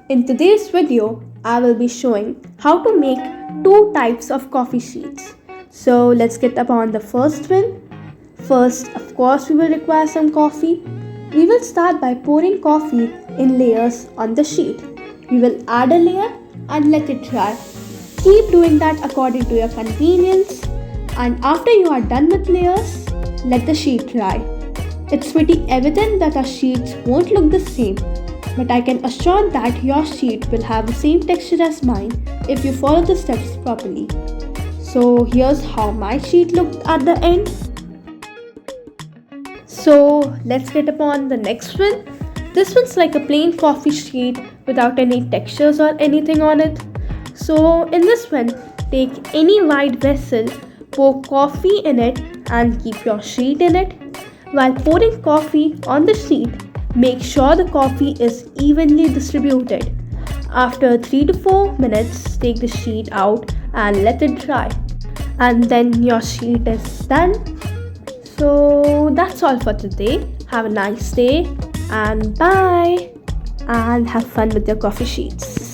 In today's video, I will be showing how to make two types of coffee sheets. So let's get upon the first one. First, of course, we will require some coffee. We will start by pouring coffee in layers on the sheet. We will add a layer and let it dry. Keep doing that according to your convenience. And after you are done with layers, let the sheet dry. It's pretty evident that our sheets won't look the same, but I can assure that your sheet will have the same texture as mine if you follow the steps properly. So here's how my sheet looked at the end. So let's get upon the next one. This one's like a plain coffee sheet without any textures or anything on it. So in this one, take any wide vessel, pour coffee in it and keep your sheet in it. While pouring coffee on the sheet, make sure the coffee is evenly distributed. After 3 to 4 minutes, take the sheet out and let it dry. And then your sheet is done. So that's all for today. Have a nice day and bye. And have fun with your coffee sheets.